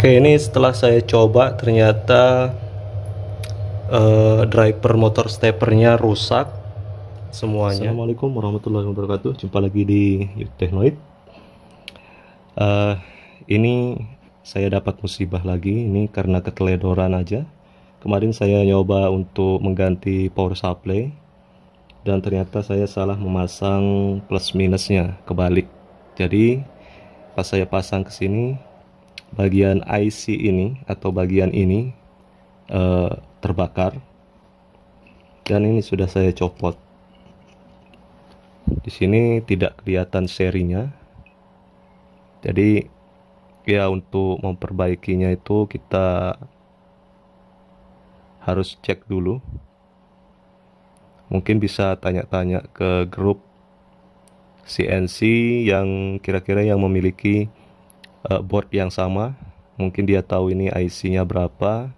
Oke, ini setelah saya coba ternyata driver motor stepernya rusak semuanya. Assalamualaikum warahmatullahi wabarakatuh. Jumpa lagi di Technoid. Ini saya dapat musibah lagi. Ini karena keteledoran aja. Kemarin saya nyoba untuk mengganti power supply dan ternyata saya salah memasang plus minusnya kebalik. Jadi pas saya pasang ke sini, bagian IC ini atau bagian ini terbakar dan ini sudah saya copot. Di sini tidak kelihatan serinya. Jadi ya untuk memperbaikinya itu kita harus cek dulu. Mungkin bisa tanya-tanya ke grup CNC yang kira-kira yang memiliki board yang sama. Mungkin dia tahu ini IC-nya berapa.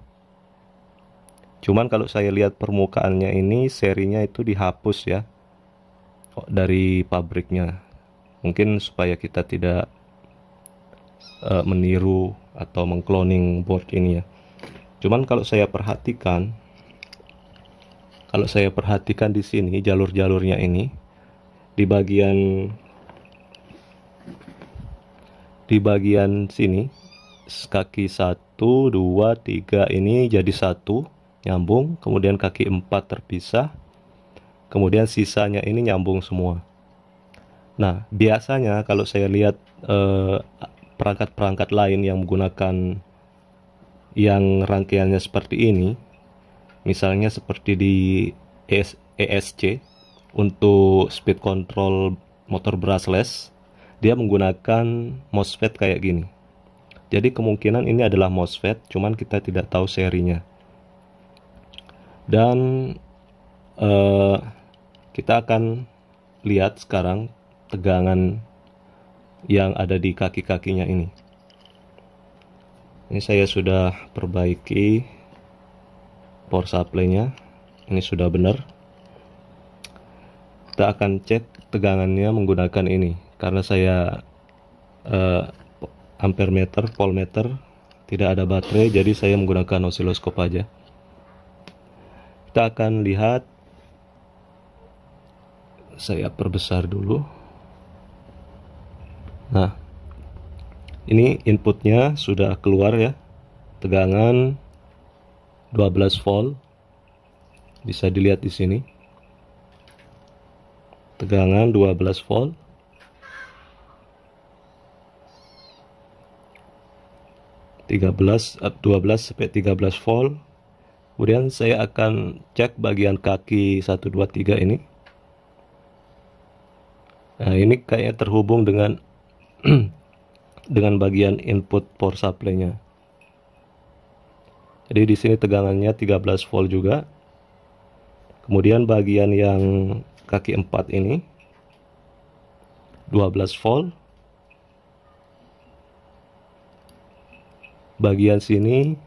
Cuman kalau saya lihat permukaannya ini serinya itu dihapus ya dari pabriknya. Mungkin supaya kita tidak meniru atau mengcloning board ini ya. Cuman kalau saya perhatikan di sini jalur-jalurnya ini di bagian sini kaki 1, 2, 3 ini jadi satu nyambung, kemudian kaki 4 terpisah, kemudian sisanya ini nyambung semua. Nah, biasanya kalau saya lihat perangkat-perangkat lain yang menggunakan yang rangkaiannya seperti ini, misalnya seperti di ESC untuk speed control motor brushless, dia menggunakan MOSFET kayak gini. Jadi kemungkinan ini adalah MOSFET, cuman kita tidak tahu serinya. Dan kita akan lihat sekarang tegangan yang ada di kaki-kakinya ini. Ini saya sudah perbaiki power supply-nya. Ini sudah benar. Kita akan cek tegangannya menggunakan ini. Karena saya ampere meter, voltmeter, tidak ada baterai, jadi saya menggunakan osiloskop aja. Kita akan lihat. Saya perbesar dulu. Nah, ini inputnya sudah keluar ya. Tegangan 12 volt. Bisa dilihat di sini. Tegangan 12 volt. 12 sampai 13 volt. Kemudian saya akan cek bagian kaki 1, 2, 3 ini. Nah, ini kayaknya terhubung dengan dengan bagian input power supply-nya. Jadi di sini tegangannya 13 volt juga. Kemudian bagian yang kaki 4 ini 12 volt. Bagian sini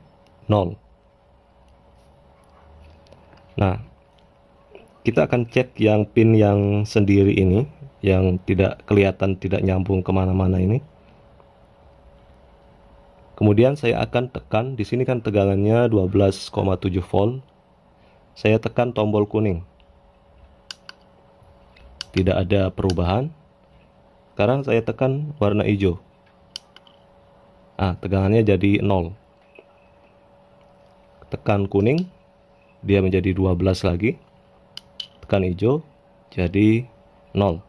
0. Nah, kita akan cek yang pin yang sendiri ini, yang tidak kelihatan, tidak nyambung kemana-mana ini. Kemudian saya akan tekan, di sini kan tegangannya 12,7 volt. Saya tekan tombol kuning. Tidak ada perubahan. Sekarang saya tekan warna hijau. Tegangannya jadi 0. Tekan kuning, dia menjadi 12 lagi. Tekan hijau, jadi 0.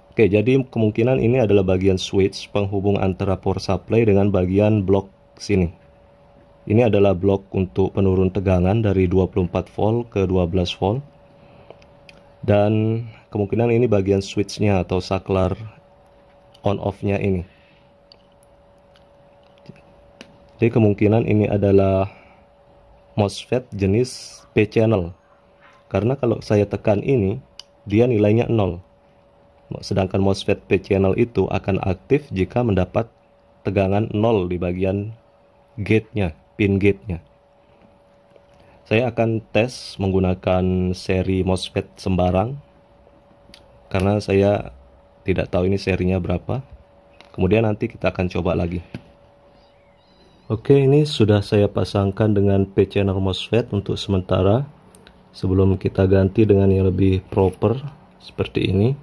Oke, jadi kemungkinan ini adalah bagian switch penghubung antara power supply dengan bagian blok sini. Ini adalah blok untuk penurun tegangan dari 24 volt ke 12 volt. Dan kemungkinan ini bagian switchnya atau saklar on off-nya ini. Jadi kemungkinan ini adalah MOSFET jenis P-channel. Karena kalau saya tekan ini, dia nilainya 0. Sedangkan MOSFET P-channel itu akan aktif jika mendapat tegangan 0 di bagian gate-nya, pin gate-nya. Saya akan tes menggunakan seri MOSFET sembarang karena saya tidak tahu ini serinya berapa. Kemudian nanti kita akan coba lagi. Oke, ini sudah saya pasangkan dengan P channel MOSFET untuk sementara sebelum kita ganti dengan yang lebih proper seperti ini.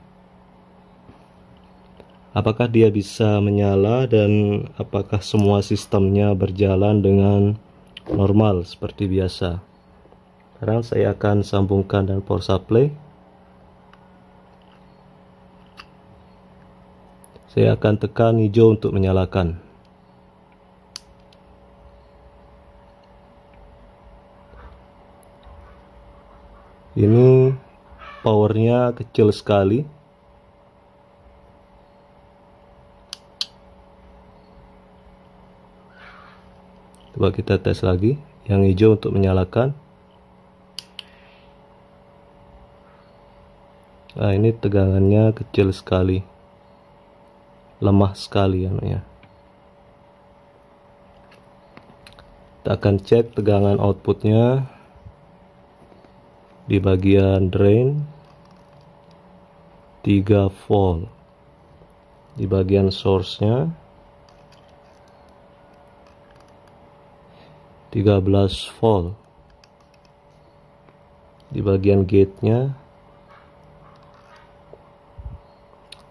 Apakah dia bisa menyala dan apakah semua sistemnya berjalan dengan normal seperti biasa? Sekarang saya akan sambungkan dengan power supply. Saya akan tekan hijau untuk menyalakan. Ini powernya kecil sekali. Coba kita tes lagi. Yang hijau untuk menyalakan. Nah, ini tegangannya kecil sekali. Lemah sekali anunya. Kita akan cek tegangan outputnya. Di bagian drain 3 volt, di bagian source-nya 13 volt, di bagian gate-nya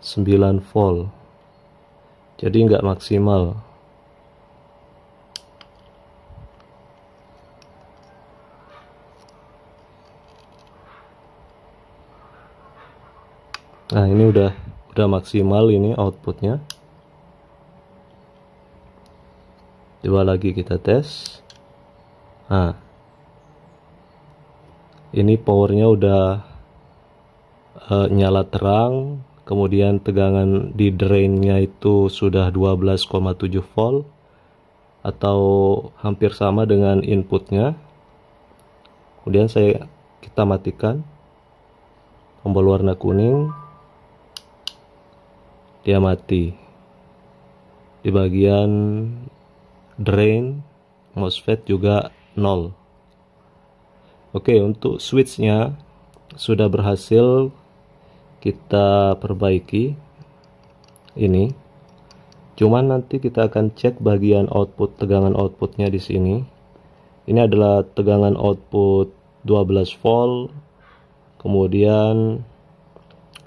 9 volt, jadi nggak maksimal. Nah, ini udah maksimal ini outputnya. Coba lagi kita tes. Nah, ini powernya udah nyala terang. Kemudian tegangan di drainnya itu sudah 12,7 volt atau hampir sama dengan inputnya. Kemudian kita matikan tombol warna kuning. Dia mati. Di bagian drain MOSFET juga 0. Oke, untuk switchnya sudah berhasil kita perbaiki ini. Cuman nanti kita akan cek bagian output, tegangan outputnya di sini. Ini adalah tegangan output 12 volt. Kemudian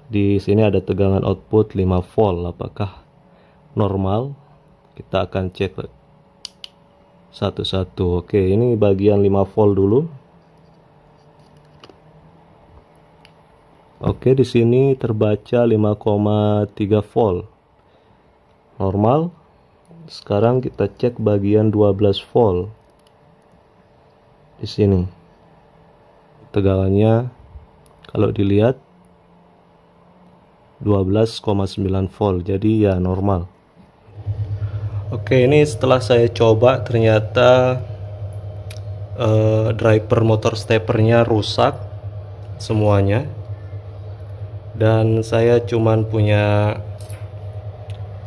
di sini ada tegangan output 5 volt. Apakah normal? Kita akan cek satu-satu. Oke, ini bagian 5 volt dulu. Oke, di sini terbaca 5,3 volt. Normal. Sekarang kita cek bagian 12 volt. Di sini. Tegangannya kalau dilihat 12,9 volt. Jadi ya normal. Oke, ini setelah saya coba ternyata driver motor steppernya rusak semuanya. Dan saya cuman punya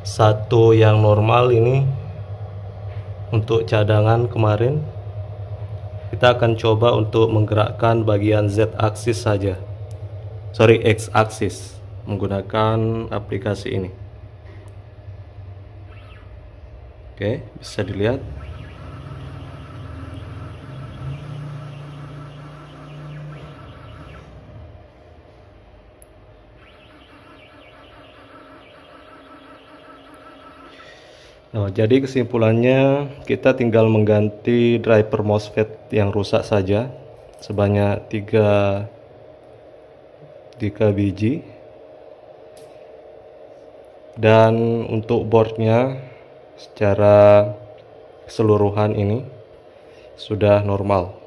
satu yang normal ini untuk cadangan kemarin. Kita akan coba untuk menggerakkan bagian Z axis saja, sorry, X axis, menggunakan aplikasi ini. Oke, bisa dilihat. Nah, jadi kesimpulannya kita tinggal mengganti driver MOSFET yang rusak saja sebanyak 3 biji, dan untuk boardnya secara keseluruhan ini sudah normal.